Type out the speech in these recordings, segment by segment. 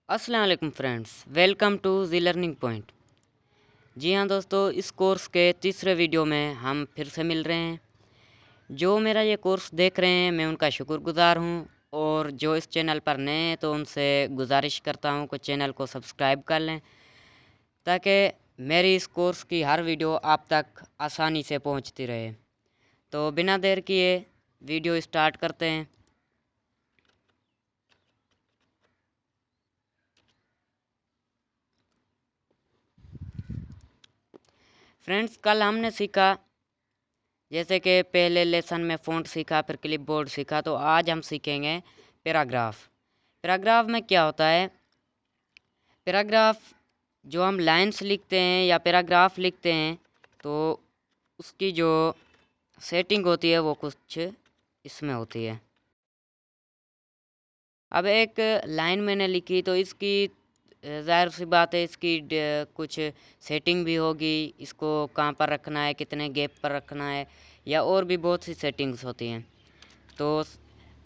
अस्सलाम वालेकुम friends, welcome to Zee learning point. जी हाँ दोस्तों, इस कोर्स के तीसरे वीडियो में हम फिर से मिल रहे हैं। जो मेरा ये कोर्स देख रहे हैं मैं उनका शुक्रगुजार हूँ, और जो इस चैनल पर नए हैं तो उनसे गुजारिश करता हूँ कि चैनल को सब्सक्राइब कर लें, ताकि मेरी इस कोर्स की हर वीडियो आप तक आसानी से पहुँचती रहे। तो बिना देर किए वीडियो स्टार्ट करते हैं। फ्रेंड्स, कल हमने सीखा, जैसे कि पहले लेसन में फ़ॉन्ट सीखा, फिर क्लिपबोर्ड सीखा, तो आज हम सीखेंगे पैराग्राफ। पैराग्राफ में क्या होता है? पैराग्राफ जो हम लाइंस लिखते हैं या पैराग्राफ लिखते हैं, तो उसकी जो सेटिंग होती है वो कुछ इसमें होती है। अब एक लाइन मैंने लिखी तो इसकी ज़ाहिर सी बात है, इसकी कुछ सेटिंग भी होगी। इसको कहाँ पर रखना है, कितने गैप पर रखना है, या और भी बहुत सी सेटिंग्स होती हैं। तो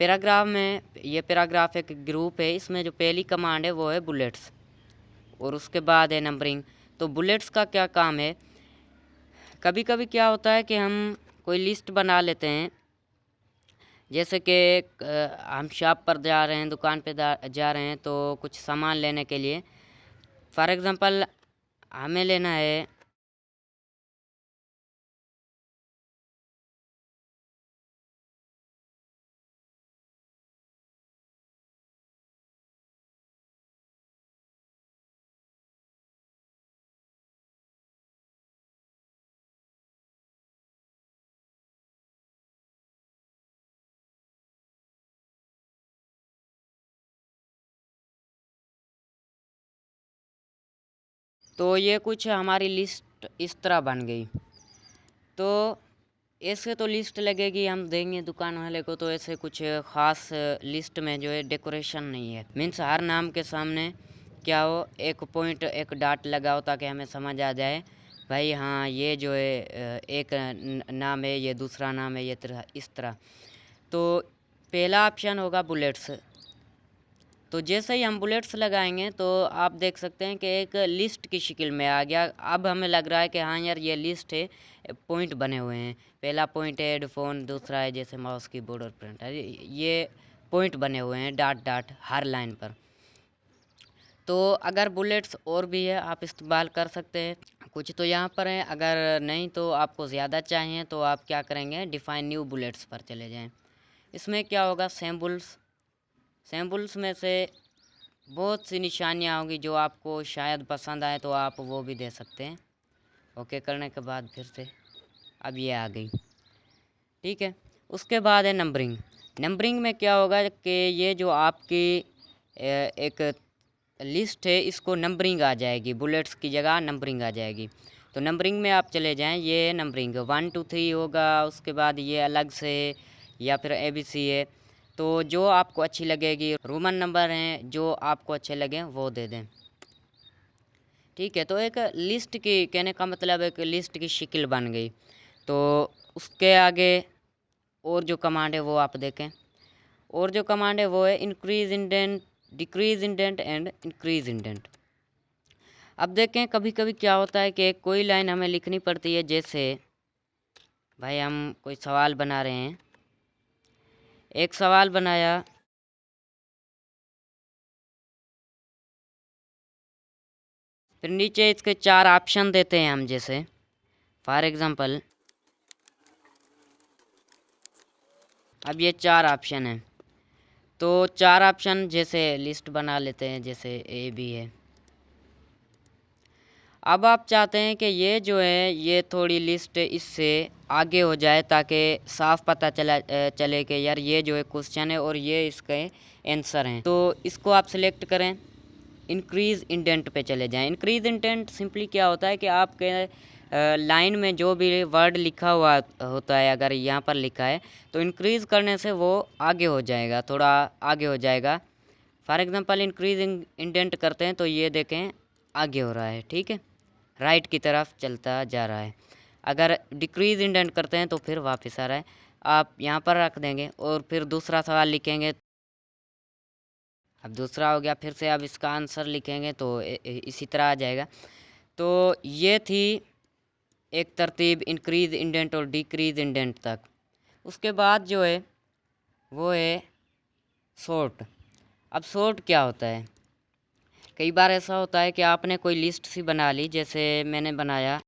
पैराग्राफ में, ये पैराग्राफ एक ग्रुप है, इसमें जो पहली कमांड है वो है बुलेट्स, और उसके बाद है नंबरिंग। तो बुलेट्स का क्या काम है? कभी कभी क्या होता है कि हम कोई लिस्ट बना लेते हैं, जैसे कि हम शॉप पर जा रहे हैं, दुकान पे जा रहे हैं, तो कुछ सामान लेने के लिए, फॉर एग्ज़ाम्पल हमें लेना है तो ये कुछ हमारी लिस्ट इस तरह बन गई। तो ऐसे तो लिस्ट लगेगी, हम देंगे दुकान वाले को, तो ऐसे कुछ ख़ास लिस्ट में जो है डेकोरेशन नहीं है। मीन्स हर नाम के सामने क्या हो, एक पॉइंट, एक डॉट लगा हो, ताकि हमें समझ आ जाए भाई हाँ ये जो है एक नाम है, ये दूसरा नाम है, ये तरह इस तरह। तो पहला ऑप्शन होगा बुलेट्स। तो जैसे ही हम बुलेट्स लगाएंगे तो आप देख सकते हैं कि एक लिस्ट की शक्ल में आ गया। अब हमें लग रहा है कि हाँ यार ये लिस्ट है, पॉइंट बने हुए हैं। पहला पॉइंट है हेडफोन, दूसरा है जैसे माउस कीबोर्ड और प्रिंटर, ये पॉइंट बने हुए हैं डॉट डॉट हर लाइन पर। तो अगर बुलेट्स और भी है आप इस्तेमाल कर सकते हैं, कुछ तो यहाँ पर है। अगर नहीं तो आपको ज़्यादा चाहिए तो आप क्या करेंगे, डिफाइन न्यू बुलेट्स पर चले जाएँ। इसमें क्या होगा, सैम्पल्स, सैम्पल्स में से बहुत सी निशानियाँ होंगी जो आपको शायद पसंद आए, तो आप वो भी दे सकते हैं। ओके करने के बाद फिर से अब ये आ गई, ठीक है। उसके बाद है नंबरिंग। नंबरिंग में क्या होगा कि ये जो आपकी एक लिस्ट है, इसको नंबरिंग आ जाएगी, बुलेट्स की जगह नंबरिंग आ जाएगी। तो नंबरिंग में आप चले जाएं, ये नंबरिंग 1 2 3 होगा, उसके बाद ये अलग से है, या फिर ABC है। तो जो आपको अच्छी लगेगी, रोमन नंबर हैं जो आपको अच्छे लगें वो दे दें, ठीक है। तो एक लिस्ट की, कहने का मतलब एक लिस्ट की शक्ल बन गई। तो उसके आगे और जो कमांड है वो आप देखें। और जो कमांड है वो है increase indent, decrease indent and increase indent. अब देखें कभी कभी क्या होता है कि कोई लाइन हमें लिखनी पड़ती है, जैसे भाई हम कोई सवाल बना रहे हैं, एक सवाल बनाया, फिर नीचे इसके 4 ऑप्शन देते हैं हम, जैसे फॉर एग्ज़ाम्पल अब ये 4 ऑप्शन हैं। तो 4 ऑप्शन जैसे लिस्ट बना लेते हैं, जैसे AB है। अब आप चाहते हैं कि ये जो है ये थोड़ी लिस्ट इससे आगे हो जाए, ताकि साफ पता चले कि यार ये जो है क्वेश्चन है और ये इसके आंसर हैं। तो इसको आप सिलेक्ट करें, इंक्रीज़ इंडेंट पे चले जाएं। इंक्रीज़ इंडेंट सिंपली क्या होता है कि आपके लाइन में जो भी वर्ड लिखा हुआ होता है, अगर यहाँ पर लिखा है तो इंक्रीज़ करने से वो आगे हो जाएगा, थोड़ा आगे हो जाएगा। फॉर एग्ज़ाम्पल इंक्रीज़ इंडेंट करते हैं तो ये देखें आगे हो रहा है, ठीक है, राइट की तरफ चलता जा रहा है। अगर डिक्रीज़ इंडेंट करते हैं तो फिर वापस आ रहा है। आप यहाँ पर रख देंगे और फिर दूसरा सवाल लिखेंगे, अब दूसरा हो गया, फिर से अब इसका आंसर लिखेंगे तो इसी तरह आ जाएगा। तो ये थी एक तरतीब इंक्रीज इंडेंट और डिक्रीज इंडेंट तक। उसके बाद जो है वो है शॉर्ट। अब शॉर्ट क्या होता है? कई बार ऐसा होता है कि आपने कोई लिस्ट सी बना ली, जैसे मैंने बनाया,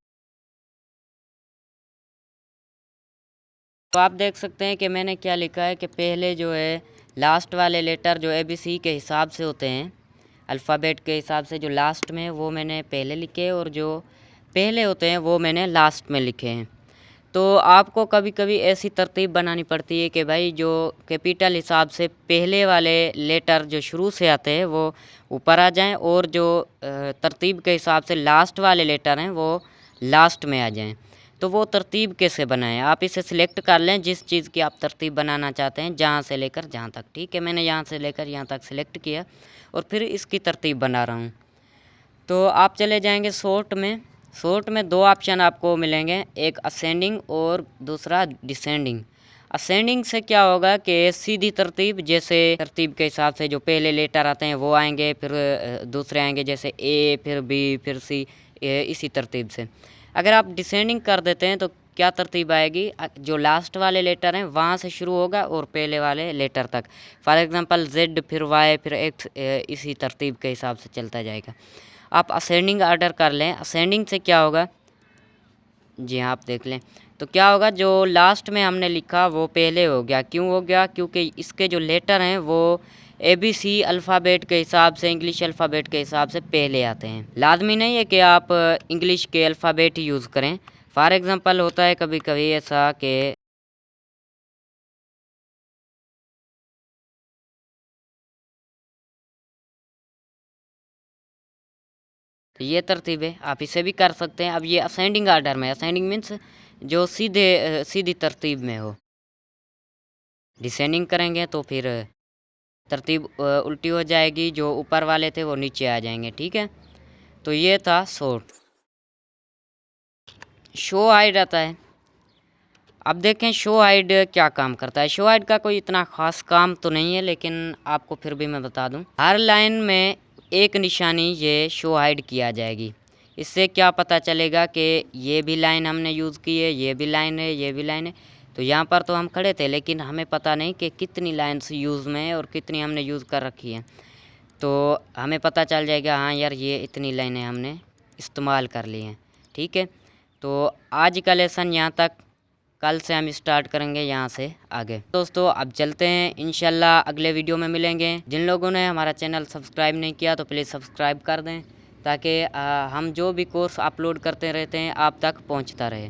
तो आप देख सकते हैं कि मैंने क्या लिखा है कि पहले जो है लास्ट वाले लेटर जो ABC के हिसाब से होते हैं, अल्फ़ाबेट के हिसाब से जो लास्ट में वो मैंने पहले लिखे, और जो पहले होते हैं वो मैंने लास्ट में लिखे हैं। तो आपको कभी कभी ऐसी तरतीब बनानी पड़ती है कि भाई जो कैपिटल हिसाब से पहले वाले लेटर जो शुरू से आते हैं वो ऊपर आ जाएं, और जो तरतीब के हिसाब से लास्ट वाले लेटर हैं वो लास्ट में आ जाएं। तो वो तरतीब कैसे बनाएं? आप इसे सिलेक्ट कर लें जिस चीज़ की आप तरतीब बनाना चाहते हैं, जहाँ से लेकर जहाँ तक। ठीक है, मैंने यहाँ से लेकर यहाँ तक सिलेक्ट किया और फिर इसकी तरतीब बना रहा हूँ। तो आप चले जाएंगे शॉर्ट में। शॉर्ट में दो ऑप्शन आपको मिलेंगे, एक असेंडिंग और दूसरा डिसेंडिंग। असेंडिंग से क्या होगा कि सीधी तरतीब, जैसे तरतीब के हिसाब से जो पहले लेटर आते हैं वो आएंगे, फिर दूसरे आएंगे, जैसे A फिर B फिर C, इसी तरतीब से। अगर आप डिसेंडिंग कर देते हैं तो क्या तरतीब आएगी? जो लास्ट वाले लेटर हैं वहाँ से शुरू होगा और पहले वाले लेटर तक। फॉर एग्जांपल Z फिर Y फिर X, इसी तरतीब के हिसाब से चलता जाएगा। आप असेंडिंग ऑर्डर कर लें। असेंडिंग से क्या होगा, जी हाँ, आप देख लें तो क्या होगा, जो लास्ट में हमने लिखा वो पहले हो गया। क्यों हो गया? क्योंकि इसके जो लेटर हैं वो ABC अल्फ़ाबेट के हिसाब से, इंग्लिश अल्फ़ाबेट के हिसाब से पहले आते हैं। लाजमी नहीं है कि आप इंग्लिश के अल्फ़ाबेट ही यूज़ करें। फॉर एग्ज़ाम्पल होता है कभी कभी ऐसा कि तो ये तरतीब है, आप इसे भी कर सकते हैं। अब ये असेंडिंग आर्डर में, असेंडिंग मीन्स जो सीधी तरतीब में हो। डिसेंडिंग करेंगे तो फिर तरतीब उल्टी हो जाएगी, जो ऊपर वाले थे वो नीचे आ जाएंगे। ठीक है, तो ये था शॉर्ट। शो हाइड आता है। अब देखें शो हाइड क्या काम करता है। शो हाइड का कोई इतना खास काम तो नहीं है, लेकिन आपको फिर भी मैं बता दूं। हर लाइन में एक निशानी ये शो हाइड किया जाएगी। इससे क्या पता चलेगा कि ये भी लाइन हमने यूज़ की है, ये भी लाइन है, ये भी लाइन है। तो यहाँ पर तो हम खड़े थे, लेकिन हमें पता नहीं कि कितनी लाइन्स यूज़ में है और कितनी हमने यूज़ कर रखी है। तो हमें पता चल जाएगा, हाँ यार ये इतनी लाइनें हमने इस्तेमाल कर ली हैं। ठीक है, तो आज का लेसन यहाँ तक। कल से हम स्टार्ट करेंगे यहाँ से आगे। दोस्तों अब चलते हैं, इंशाल्लाह अगले वीडियो में मिलेंगे। जिन लोगों ने हमारा चैनल सब्सक्राइब नहीं किया तो प्लीज़ सब्सक्राइब कर दें, ताकि हम जो भी कोर्स अपलोड करते रहते हैं आप तक पहुँचता रहे।